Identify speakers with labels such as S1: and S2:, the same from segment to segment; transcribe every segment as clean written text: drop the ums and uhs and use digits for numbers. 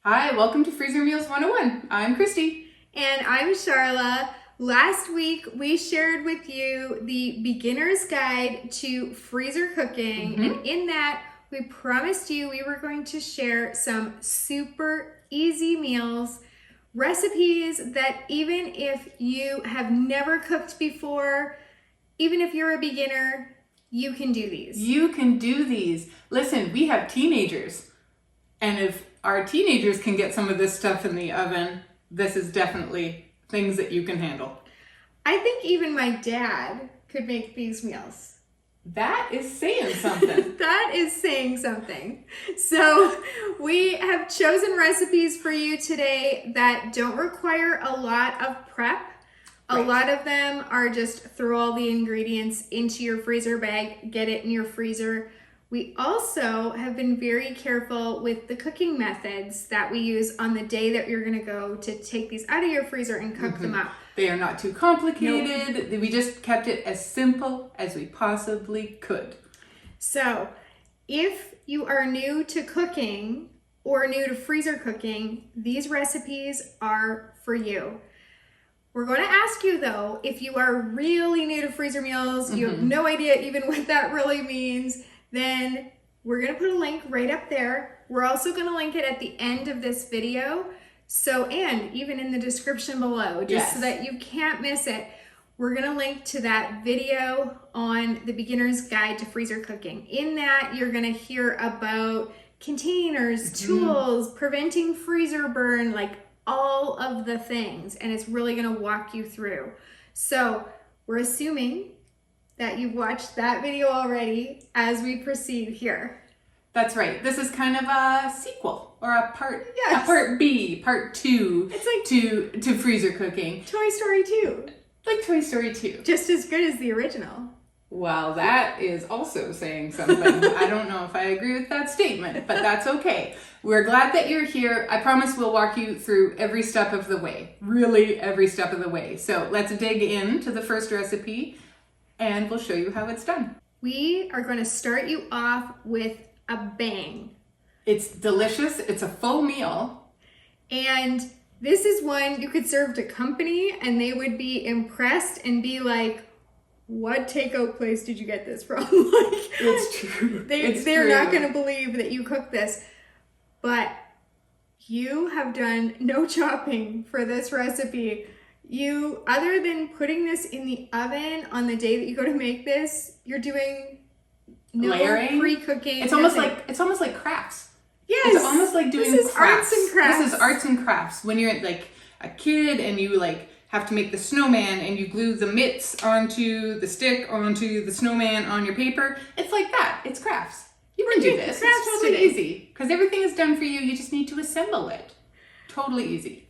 S1: Hi, welcome to Freezer Meals 101. I'm Christy.
S2: And I'm Charla. Last week we shared with you the beginner's guide to freezer cooking. And in that, we promised you we were going to share some super easy meals, recipes that even if you have never cooked before, even if you're a beginner, you can do these.
S1: You can do these. Listen, we have teenagers. And if our teenagers can get some of this stuff in the oven, this is definitely things that you can handle.
S2: I think even my dad could make these meals.
S1: That is saying something.
S2: That is saying something. So we have chosen recipes for you today that don't require a lot of prep. A lot of them are just throw all the ingredients into your freezer bag, get it in your freezer. We also have been very careful with the cooking methods that we use on the day that you're going to go to take these out of your freezer and cook them up.
S1: They are not too complicated. Nope. We just kept it as simple as we possibly could.
S2: So if you are new to cooking or new to freezer cooking, these recipes are for you. We're going to ask you though, if you are really new to freezer meals, you have no idea even what that really means, then we're going to put a link right up there. We're also going to link it at the end of this video. And even in the description below, just so that you can't miss it, we're going to link to that video on the beginner's guide to freezer cooking. In that, you're going to hear about containers, tools, preventing freezer burn, like all of the things. And it's really going to walk you through. So we're assuming that you've watched that video already as we proceed here.
S1: That's right. This is kind of a sequel or a part B, part 2. It's like to freezer cooking.
S2: Toy Story 2.
S1: Like Toy Story 2.
S2: Just as good as the original.
S1: Well, that is also saying something. I don't know if I agree with that statement, but that's okay. We're glad that you're here. I promise we'll walk you through every step of the way. Really, every step of the way. So let's dig into the first recipe and we'll show you how it's done.
S2: We are going to start you off with a bang.
S1: It's delicious. It's a full meal.
S2: And this is one you could serve to company and they would be impressed and be like, what takeout place did you get this from?
S1: It's true.
S2: They're not going to believe that you cooked this. But you have done no chopping for this recipe. You, other than putting this in the oven on the day that you go to make this, you're doing no
S1: layering,
S2: pre-cooking.
S1: It's almost like crafts.
S2: Yes,
S1: it's almost like doing
S2: this is
S1: crafts.
S2: Arts and crafts.
S1: This is arts and crafts. When you're like a kid and you like have to make the snowman and you glue the mitts onto the stick onto the snowman on your paper, it's like that. It's crafts. You can do this. It's totally easy because everything is done for you. You just need to assemble it. Totally easy.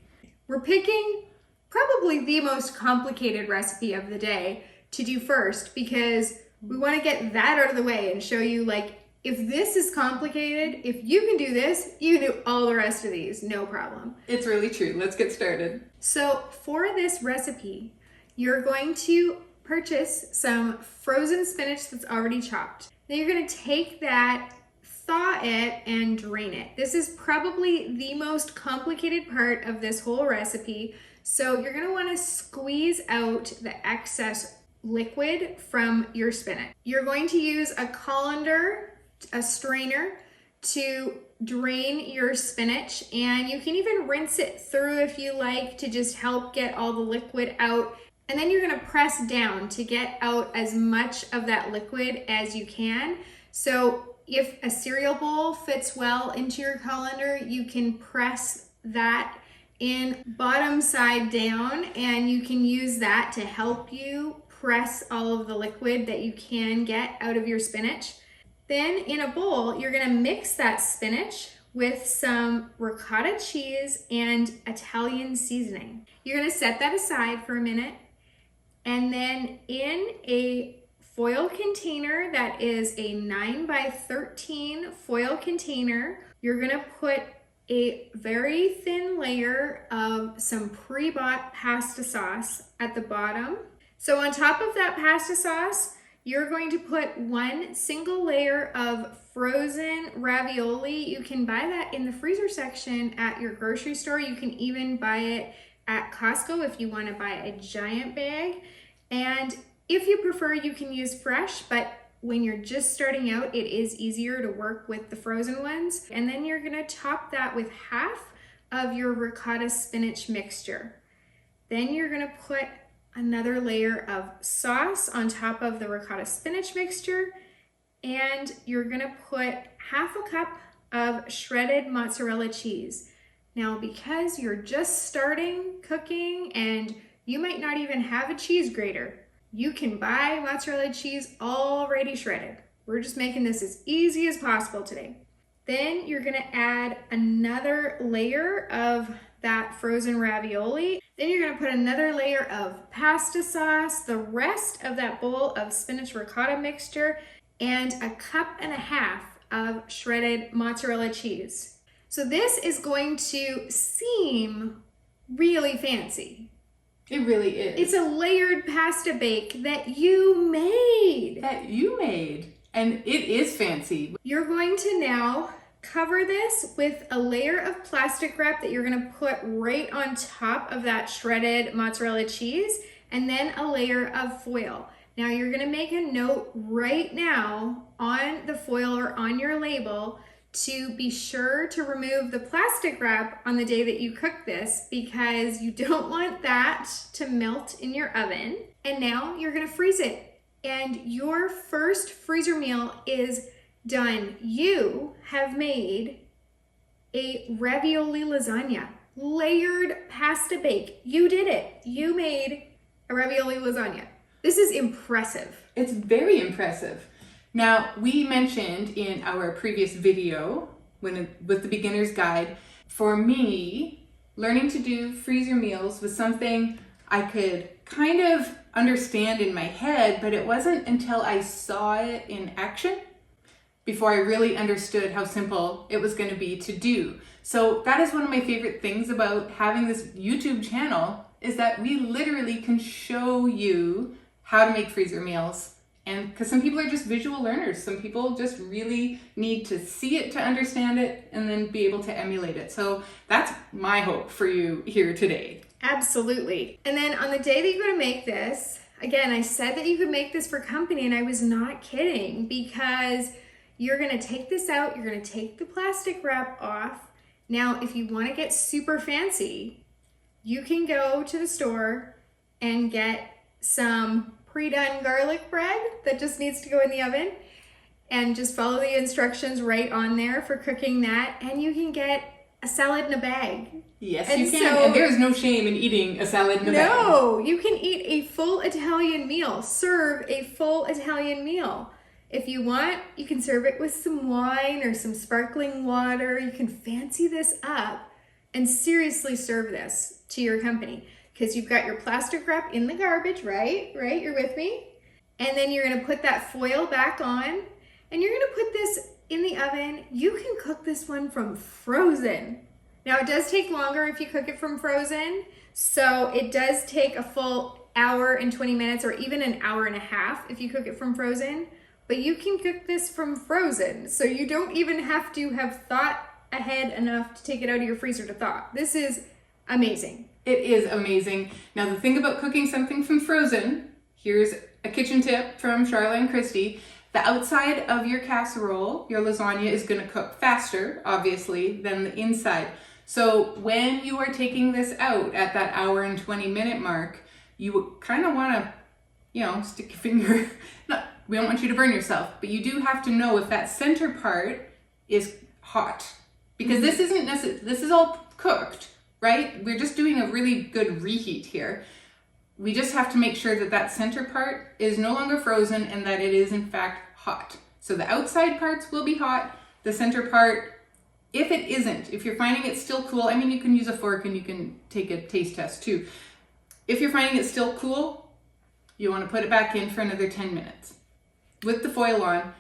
S2: We're picking probably the most complicated recipe of the day to do first because we want to get that out of the way and show you like, if this is complicated, if you can do this, you can do all the rest of these, no problem.
S1: It's really true. Let's get started.
S2: So for this recipe, you're going to purchase some frozen spinach that's already chopped. Then you're going to take that, thaw it, and drain it. This is probably the most complicated part of this whole recipe. So you're going to want to squeeze out the excess liquid from your spinach. You're going to use a colander, a strainer, to drain your spinach, and you can even rinse it through if you like to just help get all the liquid out. And then you're going to press down to get out as much of that liquid as you can. So if a cereal bowl fits well into your colander, you can press that in bottom side down, and you can use that to help you press all of the liquid that you can get out of your spinach. Then in a bowl, you're gonna mix that spinach with some ricotta cheese and Italian seasoning. You're gonna set that aside for a minute, and then in a foil container that is a 9x13 foil container, you're gonna put a very thin layer of some pre-bought pasta sauce at the bottom. So on top of that pasta sauce, you're going to put one single layer of frozen ravioli. You can buy that in the freezer section at your grocery store. You can even buy it at Costco if you want to buy a giant bag. And if you prefer, you can use fresh, but when you're just starting out, it is easier to work with the frozen ones. And then you're gonna top that with half of your ricotta spinach mixture. Then you're gonna put another layer of sauce on top of the ricotta spinach mixture, and you're gonna put half a cup of shredded mozzarella cheese. Now, because you're just starting cooking and you might not even have a cheese grater, you can buy mozzarella cheese already shredded. We're just making this as easy as possible today. Then you're gonna add another layer of that frozen ravioli. Then you're gonna put another layer of pasta sauce, the rest of that bowl of spinach ricotta mixture, and a cup and a half of shredded mozzarella cheese. So this is going to seem really fancy.
S1: It really is.
S2: It's a layered pasta bake that you made.
S1: And it is fancy.
S2: You're going to now cover this with a layer of plastic wrap that you're gonna put right on top of that shredded mozzarella cheese, and then a layer of foil. Now you're gonna make a note right now on the foil or on your label to be sure to remove the plastic wrap on the day that you cook this, because you don't want that to melt in your oven. And now you're gonna freeze it. And your first freezer meal is done. You have made a ravioli lasagna, layered pasta bake. You did it. You made a ravioli lasagna. This is impressive.
S1: It's very impressive. Now, we mentioned in our previous video with the beginner's guide, for me, learning to do freezer meals was something I could kind of understand in my head, but it wasn't until I saw it in action before I really understood how simple it was going to be to do. So that is one of my favorite things about having this YouTube channel, is that we literally can show you how to make freezer meals. And because some people are just visual learners, some people just really need to see it to understand it and then be able to emulate it. So that's my hope for you here today.
S2: Absolutely. And then on the day that you're going to make this, again, I said that you could make this for company, and I was not kidding, because you're going to take this out, you're going to take the plastic wrap off. Now, if you want to get super fancy, you can go to the store and get some pre-done garlic bread that just needs to go in the oven, and just follow the instructions right on there for cooking that, and you can get a salad in a bag.
S1: Yes, you can. And there is no shame in eating a salad in a bag.
S2: No, you can eat a full Italian meal. Serve a full Italian meal. If you want, you can serve it with some wine or some sparkling water. You can fancy this up and seriously serve this to your company, because you've got your plastic wrap in the garbage, right? Right, you're with me? And then you're gonna put that foil back on, and you're gonna put this in the oven. You can cook this one from frozen. Now, it does take longer if you cook it from frozen, so it does take a full hour and 20 minutes, or even an hour and a half if you cook it from frozen, but you can cook this from frozen, so you don't even have to have thought ahead enough to take it out of your freezer to thaw. This is amazing.
S1: It is amazing. Now, the thing about cooking something from frozen, here's a kitchen tip from Charlotte and Christy. The outside of your casserole, your lasagna, is going to cook faster, obviously, than the inside. So when you are taking this out at that hour and 20 minute mark, you kind of want to, stick your finger. We don't want you to burn yourself, but you do have to know if that center part is hot, because this isn't necessarily, this is all cooked, right? We're just doing a really good reheat here. We just have to make sure that that center part is no longer frozen and that it is in fact hot. So the outside parts will be hot. The center part, if it isn't, if you're finding it still cool, you can use a fork and you can take a taste test too. If you're finding it still cool, you want to put it back in for another 10 minutes. With the foil on,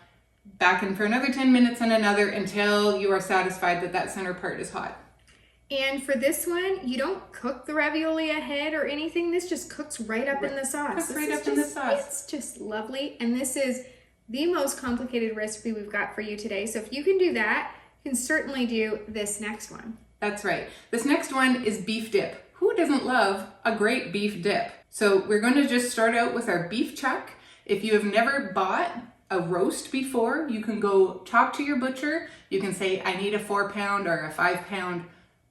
S1: back in for another 10 minutes and another, until you are satisfied that that center part is hot.
S2: And for this one, you don't cook the ravioli ahead or anything. This just cooks right up in the sauce.
S1: Cooks right up in the sauce.
S2: It's just lovely. And this is the most complicated recipe we've got for you today. So if you can do that, you can certainly do this next one.
S1: That's right. This next one is beef dip. Who doesn't love a great beef dip? So we're going to just start out with our beef chuck. If you have never bought a roast before, you can go talk to your butcher. You can say, I need a 4-pound or a 5-pound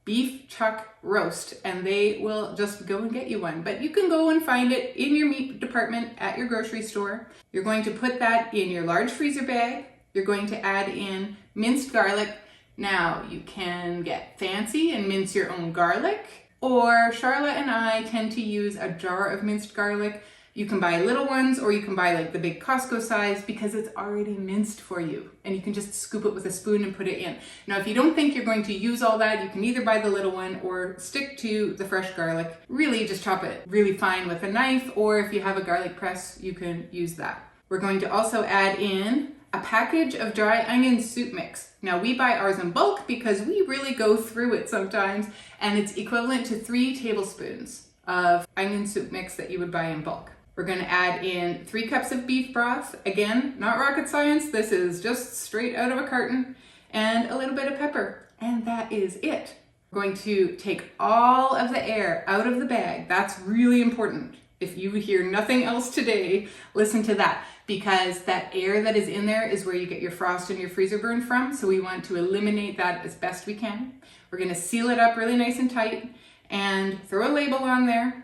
S1: beef chuck roast, and they will just go and get you one. But you can go and find it in your meat department at your grocery store. You're going to put that in your large freezer bag. You're going to add in minced garlic. Now, you can get fancy and mince your own garlic, or Charlotte and I tend to use a jar of minced garlic. You can buy little ones, or you can buy like the big Costco size because it's already minced for you, and you can just scoop it with a spoon and put it in. Now, if you don't think you're going to use all that, you can either buy the little one or stick to the fresh garlic. Really just chop it really fine with a knife, or if you have a garlic press, you can use that. We're going to also add in a package of dry onion soup mix. Now, we buy ours in bulk because we really go through it sometimes, and it's equivalent to 3 tablespoons of onion soup mix that you would buy in bulk. We're going to add in 3 cups of beef broth. Again, not rocket science. This is just straight out of a carton, and a little bit of pepper. And that is it. We're going to take all of the air out of the bag. That's really important. If you hear nothing else today, listen to that, because that air that is in there is where you get your frost and your freezer burn from. So we want to eliminate that as best we can. We're going to seal it up really nice and tight and throw a label on there.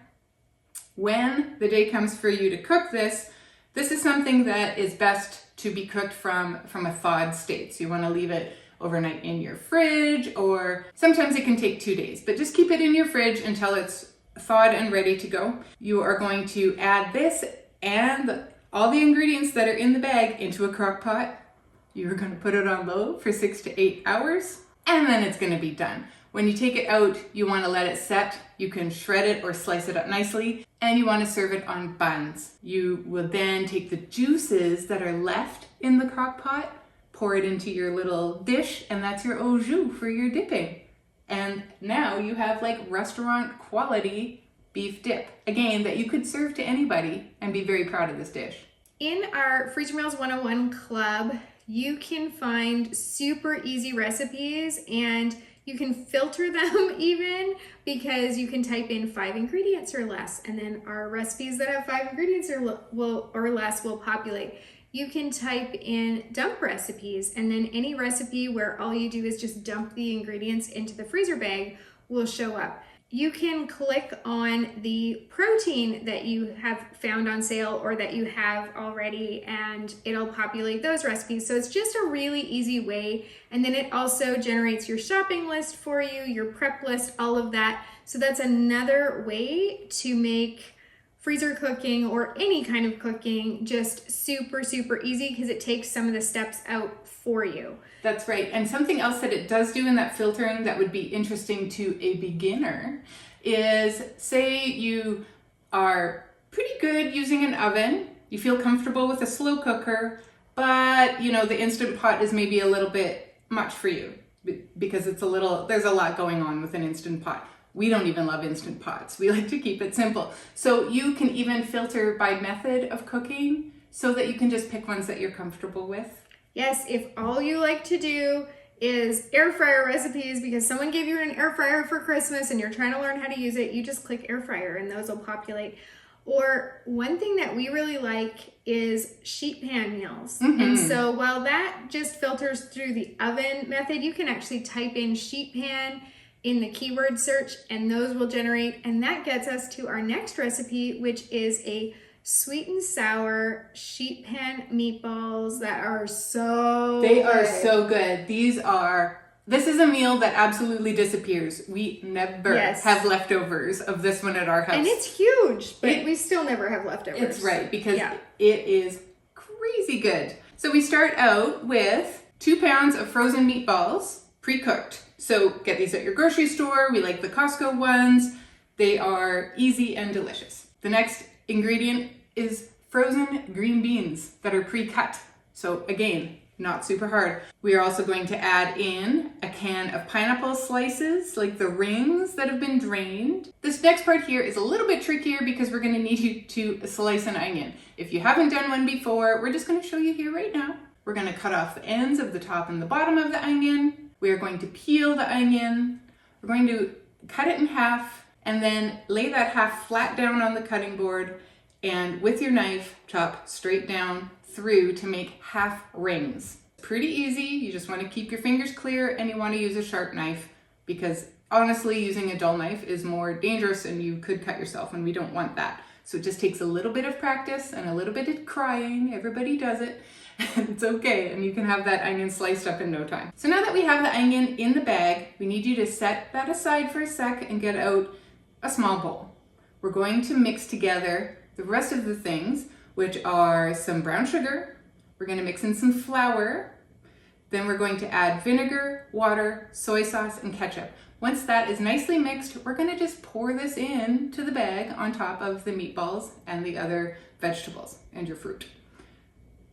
S1: When the day comes for you to cook this, this is something that is best to be cooked from a thawed state. So you want to leave it overnight in your fridge, or sometimes it can take 2 days, but just keep it in your fridge until it's thawed and ready to go. You are going to add this and all the ingredients that are in the bag into a crock pot. You're going to put it on low for 6 to 8 hours, and then it's going to be done. When you take it out, you want to let it set. You can shred it or slice it up nicely, and you want to serve it on buns. You will then take the juices that are left in the crock pot, pour it into your little dish, and that's your au jus for your dipping. And now you have like restaurant quality beef dip, again, that you could serve to anybody and be very proud of this dish.
S2: In our Freezer Meals 101 club, you can find super easy recipes, and you can filter them even, because you can type in 5 ingredients or less, and then our recipes that have 5 ingredients or less will populate. You can type in dump recipes, and then any recipe where all you do is just dump the ingredients into the freezer bag will show up. You can click on the protein that you have found on sale or that you have already, and it'll populate those recipes. So it's just a really easy way. And then it also generates your shopping list for you, your prep list, all of that. So that's another way to make freezer cooking or any kind of cooking just super, super easy, because it takes some of the steps out for you.
S1: That's right. And something else that it does do in that filtering that would be interesting to a beginner is, say you are pretty good using an oven, you feel comfortable with a slow cooker, but you know the Instant Pot is maybe a little bit much for you because there's a lot going on with an Instant Pot. We don't even love Instant Pots. We like to keep it simple. So you can even filter by method of cooking so that you can just pick ones that you're comfortable with.
S2: Yes, if all you like to do is air fryer recipes because someone gave you an air fryer for Christmas and you're trying to learn how to use it, you just click air fryer and those will populate. Or one thing that we really like is sheet pan meals. Mm-hmm. And so while that just filters through the oven method, you can actually type in sheet pan in the keyword search and those will generate. And that gets us to our next recipe, which is a sweet and sour sheet pan meatballs that are so
S1: They are so good. This is a meal that absolutely disappears. We never have leftovers of this one at our house.
S2: And it's huge, but we still never have leftovers.
S1: It's right, because it is crazy good. So we start out with 2 pounds of frozen meatballs, pre-cooked. So get these at your grocery store. We like the Costco ones. They are easy and delicious. The next ingredient is frozen green beans that are pre-cut. So again, not super hard. We are also going to add in a can of pineapple slices, like the rings that have been drained. This next part here is a little bit trickier because we're going to need you to slice an onion. If you haven't done one before, we're just going to show you here right now. We're going to cut off the ends of the top and the bottom of the onion. We are going to peel the onion. We're going to cut it in half and then lay that half flat down on the cutting board and with your knife chop straight down through to make half rings. Pretty easy. You just want to keep your fingers clear and you want to use a sharp knife because honestly using a dull knife is more dangerous and you could cut yourself and we don't want that. So it just takes a little bit of practice and a little bit of crying. Everybody does it. And it's okay, and you can have that onion sliced up in no time. So now that we have the onion in the bag, we need you to set that aside for a sec and get out a small bowl. We're going to mix together the rest of the things, which are some brown sugar. We're going to mix in some flour. Then we're going to add vinegar, water, soy sauce, and ketchup. Once that is nicely mixed, we're going to just pour this in to the bag on top of the meatballs and the other vegetables and your fruit.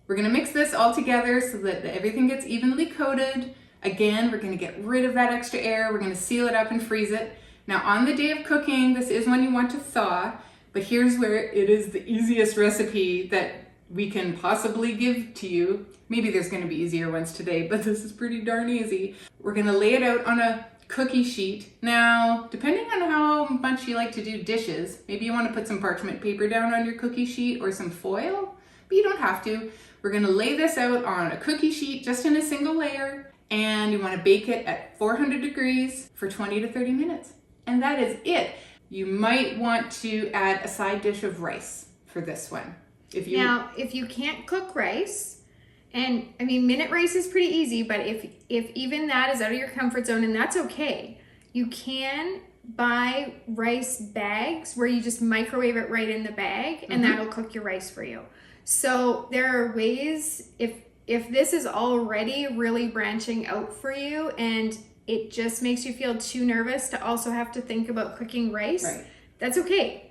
S1: We're going to mix this all together so that everything gets evenly coated. Again, we're going to get rid of that extra air. We're going to seal it up and freeze it. Now on the day of cooking, this is when you want to thaw, but here's where it is the easiest recipe that we can possibly give to you. Maybe there's going to be easier ones today, but this is pretty darn easy. We're going to lay it out on a cookie sheet. Now, depending on how much you like to do dishes, maybe you want to put some parchment paper down on your cookie sheet or some foil, but you don't have to. We're going to lay this out on a cookie sheet just in a single layer, and you want to bake it at 400 degrees for 20 to 30 minutes. And that is it. You might want to add a side dish of rice for this one. If you can't cook rice,
S2: and I mean, minute rice is pretty easy, but if even that is out of your comfort zone, and that's okay, you can buy rice bags where you just microwave it right in the bag and that'll cook your rice for you. So there are ways, if this is already really branching out for you and it just makes you feel too nervous to also have to think about cooking rice,
S1: right,
S2: that's okay.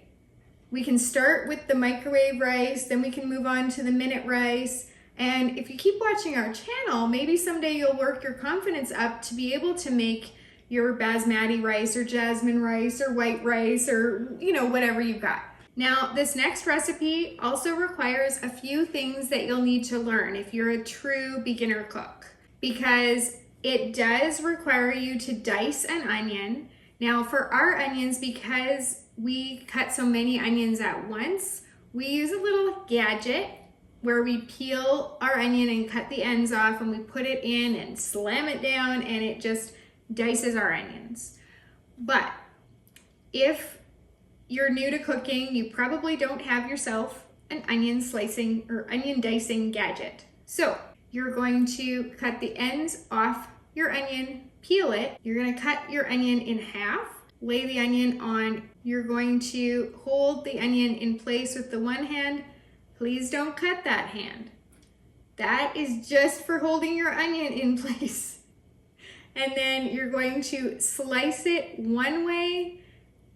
S2: We can start with the microwave rice, then we can move on to the minute rice. And if you keep watching our channel, maybe someday you'll work your confidence up to be able to make your basmati rice or jasmine rice or white rice or, whatever you've got. Now, this next recipe also requires a few things that you'll need to learn if you're a true beginner cook, because it does require you to dice an onion. Now, for our onions, because we cut so many onions at once, we use a little gadget where we peel our onion and cut the ends off and we put it in and slam it down and it just dices our onions. But if you're new to cooking, you probably don't have yourself an onion slicing or onion dicing gadget. So you're going to cut the ends off your onion, peel it. You're going to cut your onion in half, lay the onion on. You're going to hold the onion in place with the one hand. Please don't cut that hand. That is just for holding your onion in place. And then you're going to slice it one way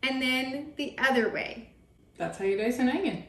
S2: and then the other way.
S1: That's how you dice an onion.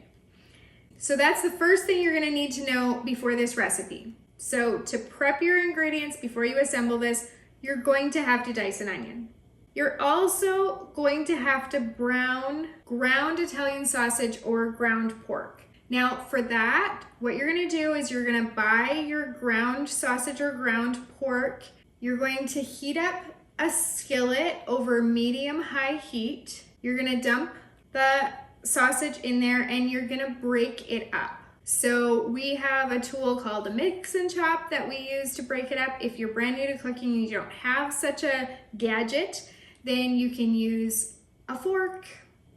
S2: So that's the first thing you're going to need to know before this recipe. So to prep your ingredients before you assemble this, you're going to have to dice an onion. You're also going to have to brown ground Italian sausage or ground pork. Now for that, what you're going to do is you're going to buy your ground sausage or ground pork. You're going to heat up a skillet over medium-high heat. You're going to dump the sausage in there and you're going to break it up. So we have a tool called a mix and chop that we use to break it up. If you're brand new to cooking and you don't have such a gadget, then you can use a fork,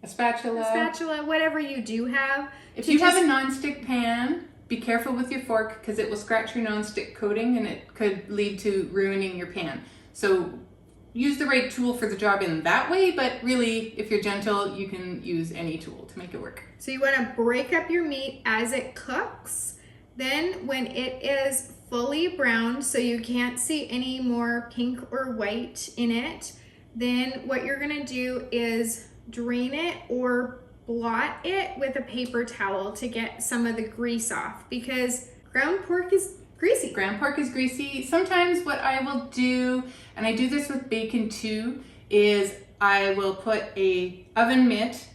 S1: a spatula,
S2: whatever you do have.
S1: If you have a non-stick pan, be careful with your fork because it will scratch your non-stick coating and it could lead to ruining your pan. So use the right tool for the job in that way, but really, if you're gentle, you can use any tool to make it work.
S2: So you want to break up your meat as it cooks. Then when it is fully browned, so you can't see any more pink or white in it, then what you're going to do is drain it or blot it with a paper towel to get some of the grease off, because ground pork is greasy.
S1: Ground pork is greasy. Sometimes what I will do, and I do this with bacon too, is I will put a oven mitt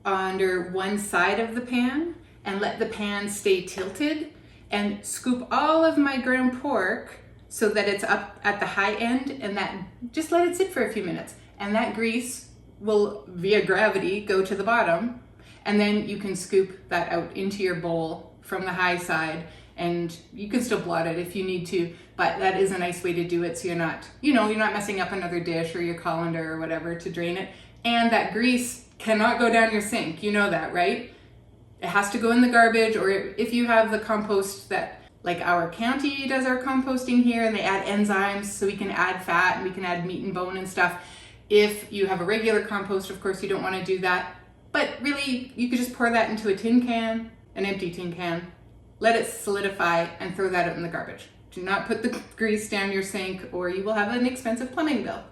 S1: under one side of the pan and let the pan stay tilted and scoop all of my ground pork so that it's up at the high end, and that just let it sit for a few minutes. And that grease will, via gravity, go to the bottom, and then you can scoop that out into your bowl from the high side, and you can still blot it if you need to, but that is a nice way to do it so you're not, you're not messing up another dish or your colander or whatever to drain it. And that grease cannot go down your sink. You know that, right? It has to go in the garbage, or if you have the compost that, like our county does our composting here, and they add enzymes so we can add fat and we can add meat and bone and stuff. If you have a regular compost, of course, you don't want to do that. But really, you could just pour that into a tin can, an empty tin can, let it solidify, and throw that out in the garbage. Do not put the grease down your sink, or you will have an expensive plumbing bill.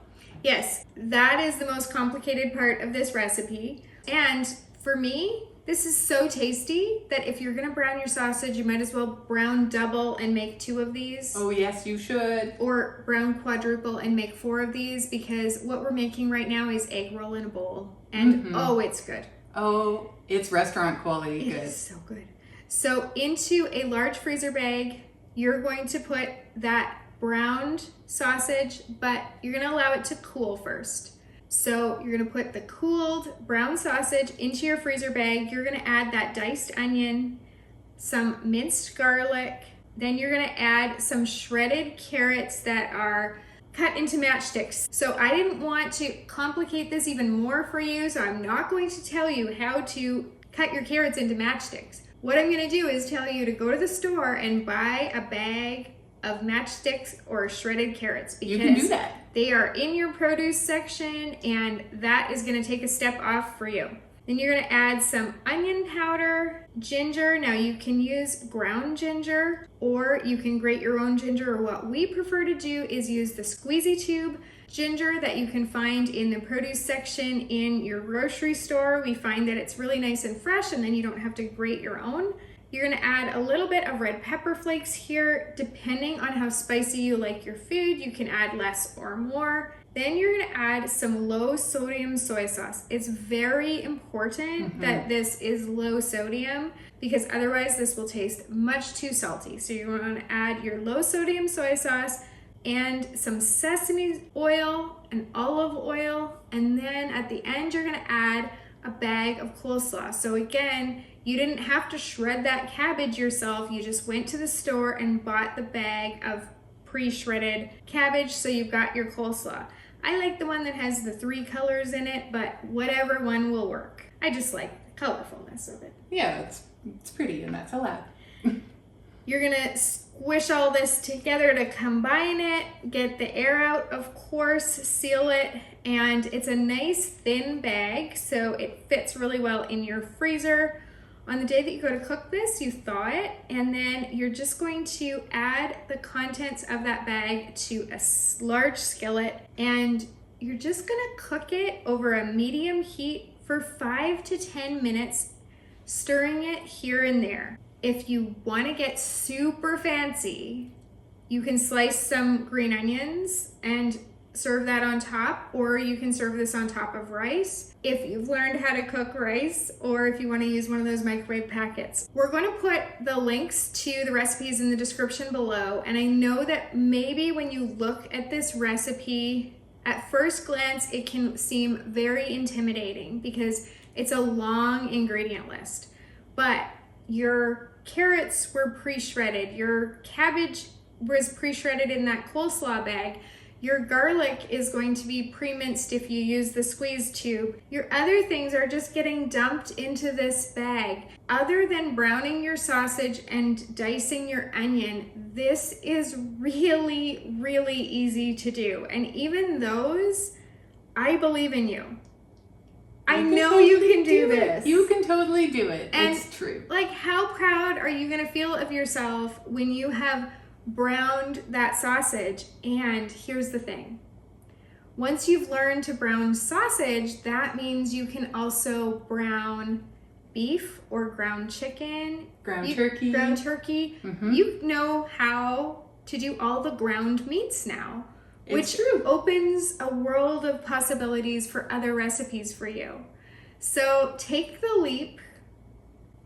S2: Yes, that is the most complicated part of this recipe. And for me, this is so tasty that if you're gonna brown your sausage, you might as well brown double and make 2 of these.
S1: Oh yes, you should.
S2: Or brown quadruple and make 4 of these, because what we're making right now is egg roll in a bowl. And oh, it's good.
S1: Oh, it's restaurant quality good.
S2: It is so good. So into a large freezer bag, you're going to put that browned sausage, but you're gonna allow it to cool first. So you're gonna put the cooled brown sausage into your freezer bag. You're gonna add that diced onion, some minced garlic, then you're gonna add some shredded carrots that are cut into matchsticks. So I didn't want to complicate this even more for you, so I'm not going to tell you how to cut your carrots into matchsticks. What I'm gonna do is tell you to go to the store and buy a bag of matchsticks or shredded carrots, because
S1: you can do that.
S2: They are in your produce section, and that is gonna take a step off for you. Then you're gonna add some onion powder, ginger. Now you can use ground ginger, or you can grate your own ginger, or what we prefer to do is use the squeezy tube ginger that you can find in the produce section in your grocery store. We find that it's really nice and fresh, and then you don't have to grate your own. You're gonna add a little bit of red pepper flakes here. Depending on how spicy you like your food, you can add less or more. Then you're gonna add some low sodium soy sauce. It's very important that this is low sodium, because otherwise this will taste much too salty. So you wanna add your low sodium soy sauce and some sesame oil and olive oil. And then at the end, you're gonna add a bag of coleslaw. So again, you didn't have to shred that cabbage yourself. You just went to the store and bought the bag of pre-shredded cabbage, so you've got your coleslaw. I like the one that has the 3 colors in it, but whatever one will work. I just like the colorfulness of it.
S1: Yeah, it's pretty, and that's allowed.
S2: You're gonna squish all this together to combine it, get the air out, of course, seal it, and it's a nice thin bag, so it fits really well in your freezer. On the day that you go to cook this, you thaw it, and then you're just going to add the contents of that bag to a large skillet, and you're just gonna cook it over a medium heat for 5 to 10 minutes, stirring it here and there. If you want to get super fancy, you can slice some green onions and serve that on top, or you can serve this on top of rice if you've learned how to cook rice, or if you want to use one of those microwave packets. We're going to put the links to the recipes in the description below, and I know that maybe when you look at this recipe, at first glance, it can seem very intimidating because it's a long ingredient list, but your carrots were pre-shredded, your cabbage was pre-shredded in that coleslaw bag, your garlic is going to be pre-minced if you use the squeeze tube. Your other things are just getting dumped into this bag. Other than browning your sausage and dicing your onion, this is really, really easy to do. And even those, I believe in you. I know you can do this.
S1: You can totally do it.
S2: And
S1: it's true.
S2: Like, how proud are you gonna feel of yourself when you have browned that sausage? And here's the thing. Once you've learned to brown sausage, that means you can also brown beef or ground chicken,
S1: ground turkey.
S2: you know how to do all the ground meats now,
S1: It's
S2: which
S1: true.
S2: opens a world of possibilities for other recipes for you. So take the leap,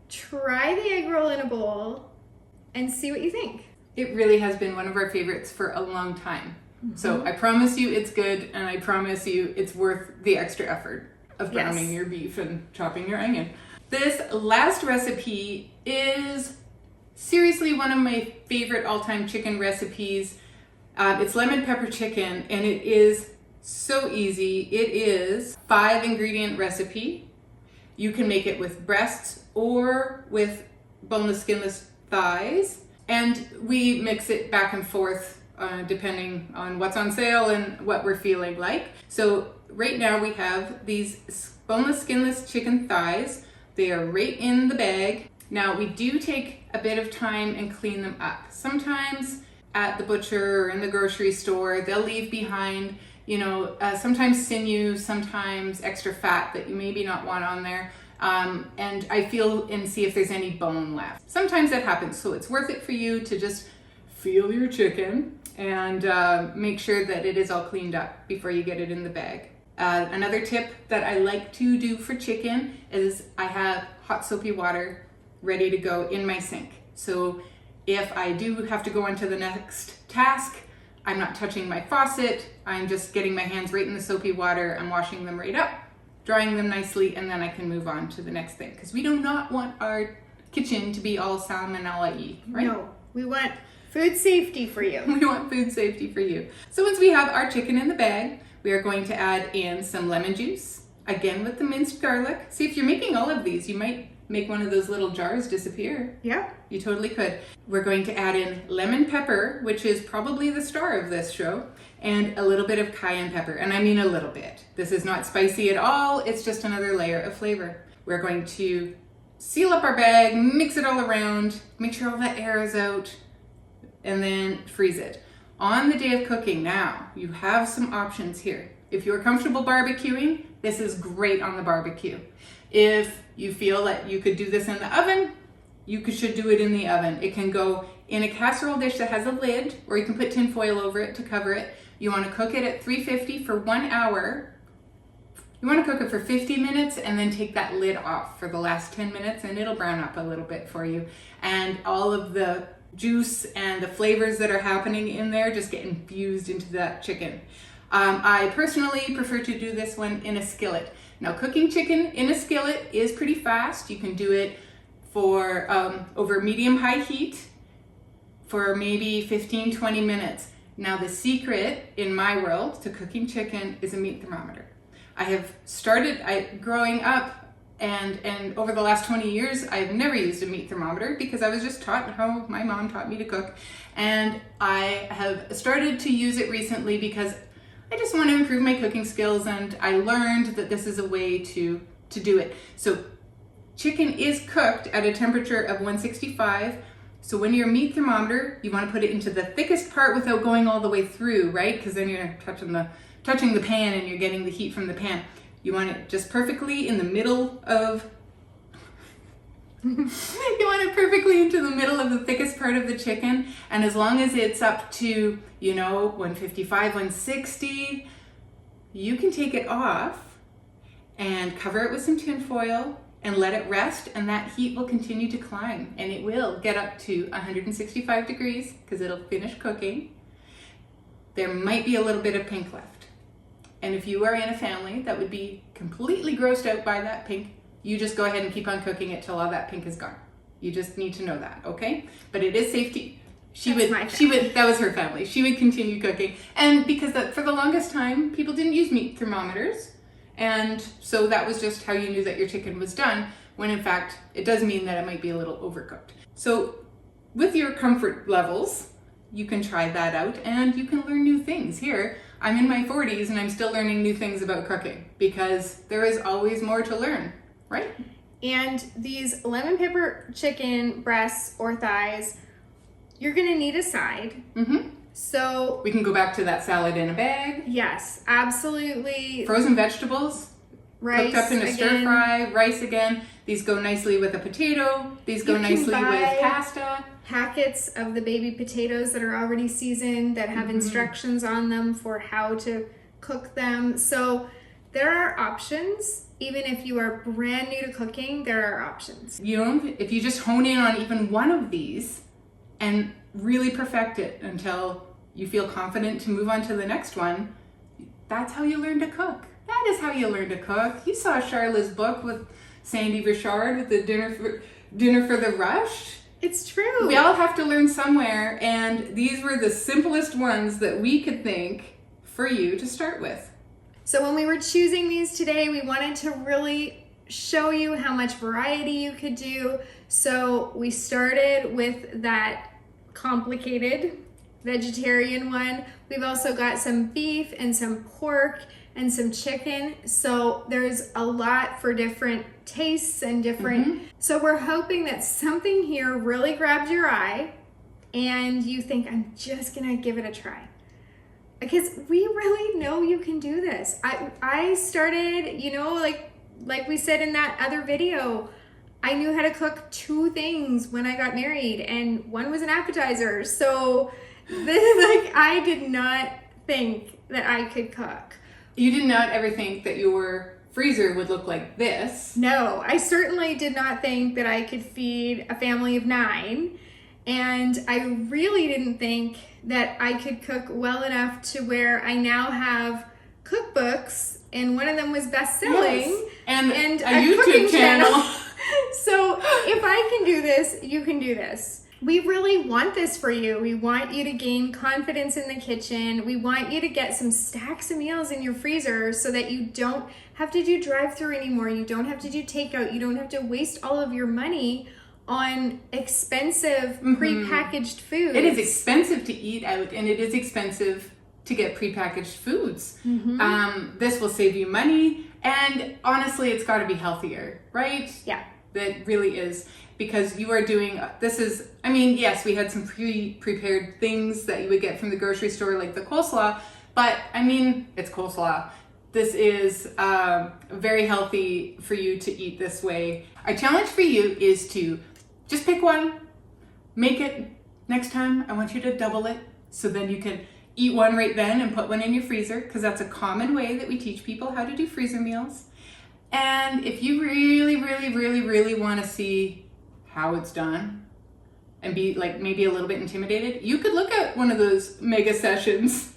S2: try the egg roll in a bowl, and see what you think.
S1: It really has been one of our favorites for a long time. So I promise you it's good, and I promise you it's worth the extra effort of browning your beef and chopping your onion. This last recipe is seriously one of my favorite all-time chicken recipes. It's lemon pepper chicken, and it is so easy. It is 5-ingredient recipe. You can make it with breasts or with boneless, skinless thighs, and we mix it back and forth depending on what's on sale and what we're feeling like. So right now we have these boneless, skinless chicken thighs. They are right in the bag. Now we do take a bit of time and clean them up. Sometimes at the butcher or in the grocery store, they'll leave behind, sometimes sinew, sometimes extra fat that you maybe not want on there. And I feel and see if there's any bone left. Sometimes that happens, so it's worth it for you to just feel your chicken and make sure that it is all cleaned up before you get it in the bag. Another tip that I like to do for chicken is I have hot soapy water ready to go in my sink. So if I do have to go on to the next task, I'm not touching my faucet, I'm just getting my hands right in the soapy water, I'm washing them right up, drying them nicely, and then I can move on to the next thing. Because we do not want our kitchen to be all salmonella-y, right?
S2: No, we want food safety for you.
S1: We want food safety for you. So once we have our chicken in the bag, we are going to add in some lemon juice, again with the minced garlic. See, if you're making all of these, you might make one of those little jars disappear.
S2: Yeah.
S1: You totally could. We're going to add in lemon pepper, which is probably the star of this show, and a little bit of cayenne pepper. And I mean a little bit. This is not spicy at all. It's just another layer of flavor. We're going to seal up our bag, mix it all around, make sure all that air is out, and then freeze it. On the day of cooking, now, you have some options here. If you're comfortable barbecuing, this is great on the barbecue. If you feel that you could do this in the oven, you should do it in the oven. It can go in a casserole dish that has a lid, or you can put tin foil over it to cover it. You want to cook it at 350 for 1 hour. You want to cook it for 50 minutes and then take that lid off for the last 10 minutes, and it'll brown up a little bit for you. And all of the juice and the flavors that are happening in there just get infused into that chicken. I personally prefer to do this one in a skillet. Now, cooking chicken in a skillet is pretty fast. You can do it for over medium-high heat for maybe 15-20 minutes. Now, the secret in my world to cooking chicken is a meat thermometer. I have started growing up, and over the last 20 years, I've never used a meat thermometer because I was just taught how my mom taught me to cook. And I have started to use it recently because I just want to improve my cooking skills, and I learned that this is a way to do it. So chicken is cooked at a temperature of 165. So when your meat thermometer, you want to put it into the thickest part without going all the way through, right? Because then you're touching the pan and you're getting the heat from the pan. You want it just perfectly in the middle of you want it perfectly into the middle of the thickest part of the chicken, and as long as it's up to 155, 160, you can take it off and cover it with some tin foil and let it rest, and that heat will continue to climb, and it will get up to 165 degrees because it'll finish cooking. There might be a little bit of pink left, and if you are in a family that would be completely grossed out by that pink, you just go ahead and keep on cooking it till all that pink is gone. You just need to know that, okay? But it is safety. That was her family. She would continue cooking. And because for the longest time, people didn't use meat thermometers. And so that was just how you knew that your chicken was done, when in fact, it does mean that it might be a little overcooked. So with your comfort levels, you can try that out and you can learn new things. Here, I'm in my 40s and I'm still learning new things about cooking because there is always more to learn. Right?
S2: And these lemon pepper chicken breasts or thighs, you're gonna need a side.
S1: Mm-hmm.
S2: So
S1: we can go back to that salad in a bag.
S2: Yes, absolutely.
S1: Frozen vegetables,
S2: rice
S1: cooked up in a stir
S2: again.
S1: fry, rice again. These go nicely with a potato. These go
S2: You can
S1: nicely
S2: buy
S1: with pasta.
S2: Packets of the baby potatoes that are already seasoned that have instructions on them for how to cook them. So there are options. Even if you are brand new to cooking, there are options.
S1: You know, if you just hone in on even one of these and really perfect it until you feel confident to move on to the next one, that's how you learn to cook. That is how you learn to cook. You saw Charlotte's book with Sandy Richard with the dinner for the rush.
S2: It's true.
S1: We all have to learn somewhere, and these were the simplest ones that we could think for you to start with.
S2: So when we were choosing these today, we wanted to really show you how much variety you could do. So we started with that complicated vegetarian one. We've also got some beef and some pork and some chicken. So there's a lot for different tastes and different. So we're hoping that something here really grabs your eye and you think, I'm just gonna give it a try. Because we really know you can do this. I started, you know, like we said in that other video, I knew how to cook 2 things when I got married, and one was an appetizer. So I did not think that I could cook.
S1: You did not ever think that your freezer would look like this.
S2: No, I certainly did not think that I could feed a family of 9. And I really didn't think that I could cook well enough to where I now have cookbooks, and one of them was best-selling.
S1: Yes. And a
S2: cooking
S1: YouTube channel.
S2: So if I can do this, you can do this. We really want this for you. We want you to gain confidence in the kitchen. We want you to get some stacks of meals in your freezer so that you don't have to do drive-through anymore. You don't have to do takeout. You don't have to waste all of your money on expensive prepackaged foods.
S1: It is expensive to eat out, and it is expensive to get prepackaged foods. This will save you money, and honestly, it's got to be healthier, right?
S2: Yeah.
S1: That really is, because you are doing, this is, I mean, yes, we had some prepared things that you would get from the grocery store, like the coleslaw, but I mean, it's coleslaw. This is very healthy for you to eat this way. Our challenge for you is to just pick one, make it. Next time, I want you to double it, so then you can eat one right then and put one in your freezer, because that's a common way that we teach people how to do freezer meals. And if you really, really, really, really want to see how it's done and be like maybe a little bit intimidated, you could look at one of those mega sessions.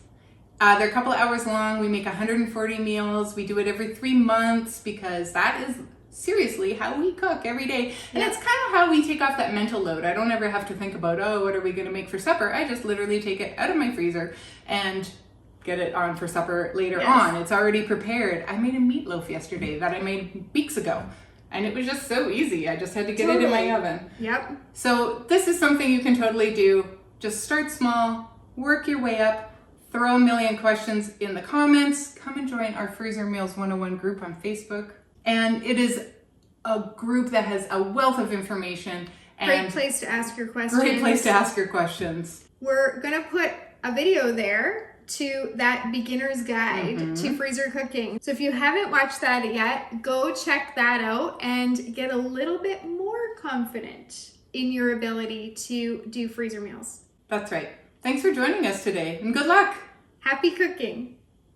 S1: They're a couple of hours long. We make 140 meals. We do it every 3 months, because that is seriously how we cook every day. And it's kind of how we take off that mental load. I don't ever have to think about, oh, what are we going to make for supper? I just literally take it out of my freezer and get it on for supper later on. It's already prepared. I made a meatloaf yesterday that I made weeks ago, and it was just so easy. I just had to get it in my oven.
S2: Yep.
S1: So this is something you can totally do. Just start small, work your way up, throw a million questions in the comments. Come and join our Freezer Meals 101 group on Facebook. And it is a group that has a wealth of information. And
S2: Great place to ask your questions.
S1: Great place to ask your questions.
S2: We're gonna put a video there to that beginner's guide to freezer cooking. So if you haven't watched that yet, go check that out and get a little bit more confident in your ability to do freezer meals.
S1: That's right. Thanks for joining us today, and good luck.
S2: Happy cooking.